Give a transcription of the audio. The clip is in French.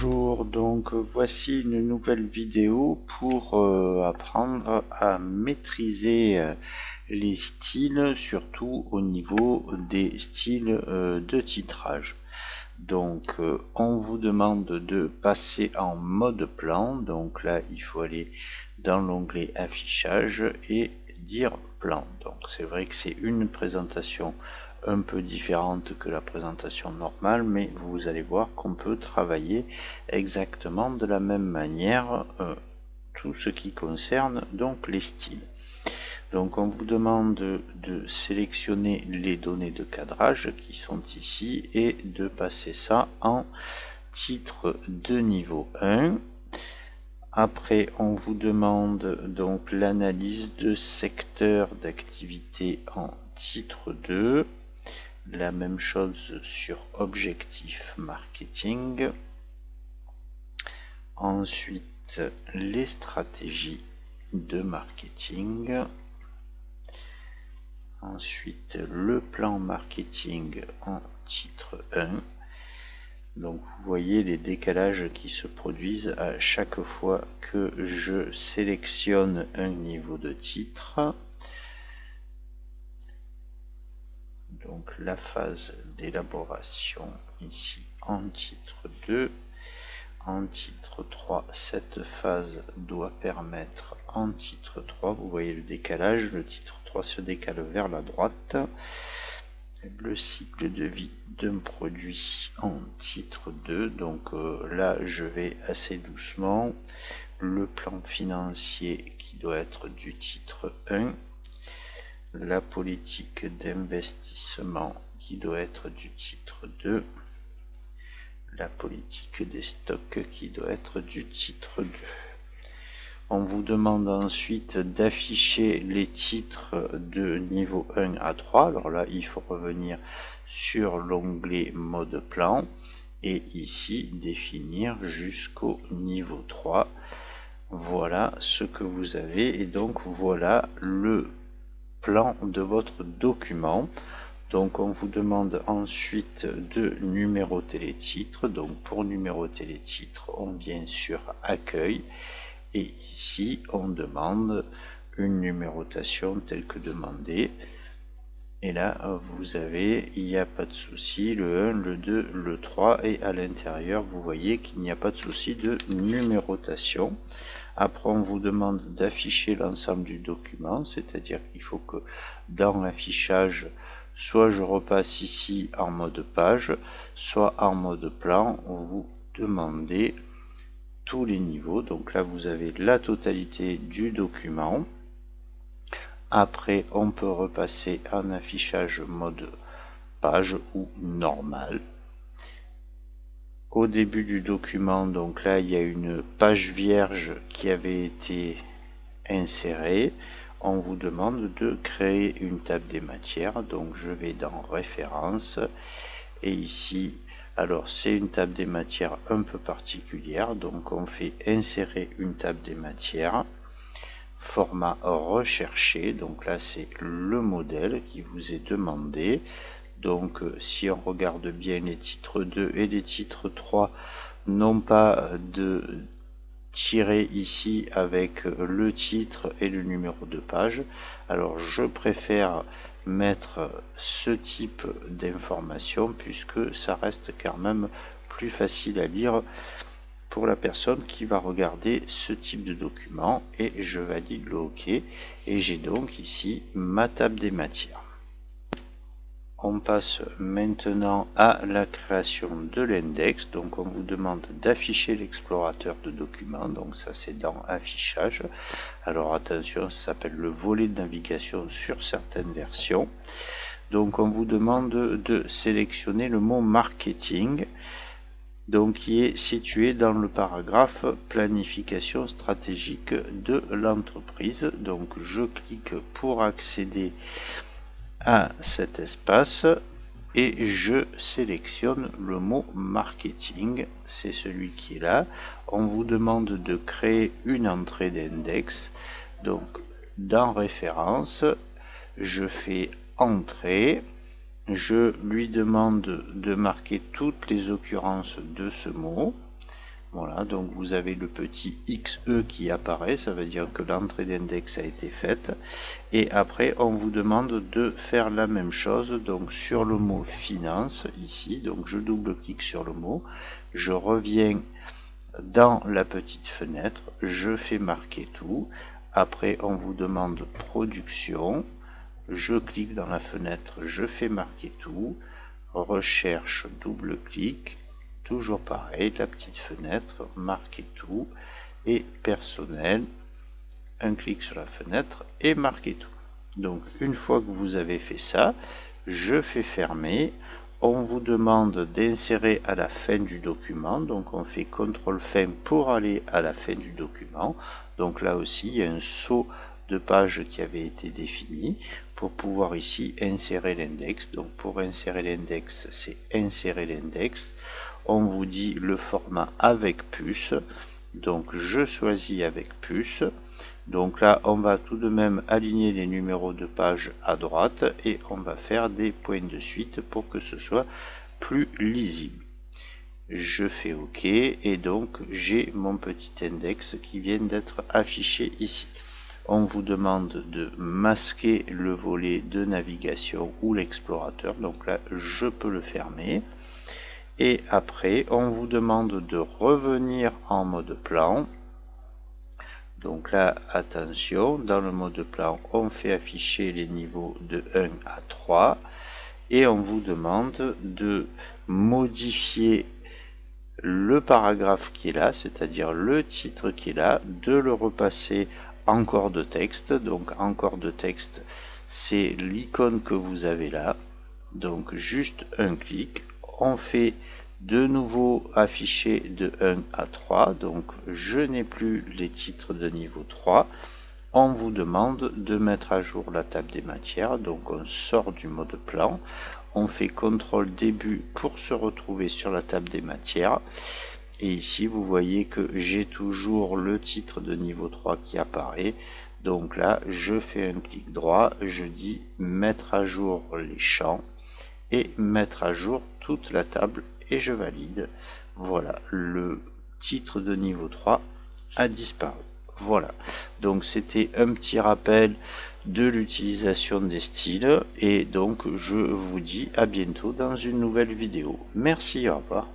Bonjour, donc voici une nouvelle vidéo pour apprendre à maîtriser les styles, surtout au niveau des styles de titrage. Donc on vous demande de passer en mode plan, donc là il faut aller dans l'onglet affichage et dire plan. Donc c'est vrai que c'est une présentation un peu différente que la présentation normale, mais vous allez voir qu'on peut travailler exactement de la même manière tout ce qui concerne donc les styles. Donc on vous demande de sélectionner les données de cadrage qui sont ici et de passer ça en titre de niveau 1. Après on vous demande donc l'analyse de secteur d'activité en titre 2. La même chose sur objectif marketing. Ensuite, les stratégies de marketing. Ensuite, le plan marketing en titre 1. Donc vous voyez les décalages qui se produisent à chaque fois que je sélectionne un niveau de titre. Donc la phase d'élaboration ici en titre 2, en titre 3, cette phase doit permettre en titre 3, vous voyez le décalage, le titre 3 se décale vers la droite, le cycle de vie d'un produit en titre 2, donc là je vais assez doucement, le plan financier qui doit être du titre 1, la politique d'investissement qui doit être du titre 2, la politique des stocks qui doit être du titre 2. On vous demande ensuite d'afficher les titres de niveau 1 à 3. Alors là, il faut revenir sur l'onglet mode plan et ici définir jusqu'au niveau 3. Voilà ce que vous avez et donc voilà le plan de votre document. Donc on vous demande ensuite de numéroter les titres. Donc pour numéroter les titres, on vient sur accueil et ici on demande une numérotation telle que demandée. Et là vous avez, il n'y a pas de souci, le 1, le 2, le 3 et à l'intérieur vous voyez qu'il n'y a pas de souci de numérotation. Après, on vous demande d'afficher l'ensemble du document, c'est-à-dire qu'il faut que dans l'affichage, soit je repasse ici en mode page, soit en mode plan, vous demandez tous les niveaux. Donc là, vous avez la totalité du document. Après, on peut repasser en affichage mode page ou normal. Au début du document, donc là il y a une page vierge qui avait été insérée. On vous demande de créer une table des matières, donc je vais dans références et ici, alors c'est une table des matières un peu particulière, donc on fait insérer une table des matières, format recherché, donc là c'est le modèle qui vous est demandé. Donc si on regarde bien, les titres 2 et les titres 3 n'ont pas de tiret ici avec le titre et le numéro de page. Alors je préfère mettre ce type d'information puisque ça reste quand même plus facile à lire pour la personne qui va regarder ce type de document, et je valide le OK et j'ai donc ici ma table des matières. On passe maintenant à la création de l'index. Donc on vous demande d'afficher l'explorateur de documents, donc ça c'est dans affichage. Alors attention, ça s'appelle le volet de navigation sur certaines versions. Donc on vous demande de sélectionner le mot marketing, donc qui est situé dans le paragraphe planification stratégique de l'entreprise. Donc je clique pour accéder à cet espace et je sélectionne le mot marketing, c'est celui qui est là. On vous demande de créer une entrée d'index, donc dans référence, je fais entrée, je lui demande de marquer toutes les occurrences de ce mot, Voilà, donc vous avez le petit XE qui apparaît, ça veut dire que l'entrée d'index a été faite. Et après, on vous demande de faire la même chose, donc sur le mot finance, ici, donc je double-clique sur le mot, je reviens dans la petite fenêtre, je fais marquer tout. Après, on vous demande production, je clique dans la fenêtre, je fais marquer tout, recherche, double-clic, toujours pareil, la petite fenêtre, marquer tout, et personnel, un clic sur la fenêtre et marquer tout. Donc une fois que vous avez fait ça, je fais fermer. On vous demande d'insérer à la fin du document, donc on fait CTRL fin pour aller à la fin du document. Donc là aussi il y a un saut de page qui avait été défini pour pouvoir ici insérer l'index. Donc pour insérer l'index, c'est insérer l'index. On vous dit le format avec puce, donc je choisis avec puce. Donc là on va tout de même aligner les numéros de page à droite et on va faire des points de suite pour que ce soit plus lisible. Je fais OK et donc j'ai mon petit index qui vient d'être affiché ici. On vous demande de masquer le volet de navigation ou l'explorateur, donc là je peux le fermer. Et après, on vous demande de revenir en mode plan. Donc là, attention, dans le mode plan, on fait afficher les niveaux de 1 à 3. Et on vous demande de modifier le paragraphe qui est là, c'est-à-dire le titre qui est là, de le repasser en corps de texte. Donc en corps de texte, c'est l'icône que vous avez là. Donc juste un clic. On fait de nouveau afficher de 1 à 3, donc je n'ai plus les titres de niveau 3. On vous demande de mettre à jour la table des matières, donc on sort du mode plan, on fait CTRL début pour se retrouver sur la table des matières. Et ici vous voyez que j'ai toujours le titre de niveau 3 qui apparaît. Donc là je fais un clic droit, je dis mettre à jour les champs et mettre à jour toute la table et je valide. Voilà, le titre de niveau 3 a disparu. Voilà, donc c'était un petit rappel de l'utilisation des styles et donc je vous dis à bientôt dans une nouvelle vidéo. Merci, au revoir.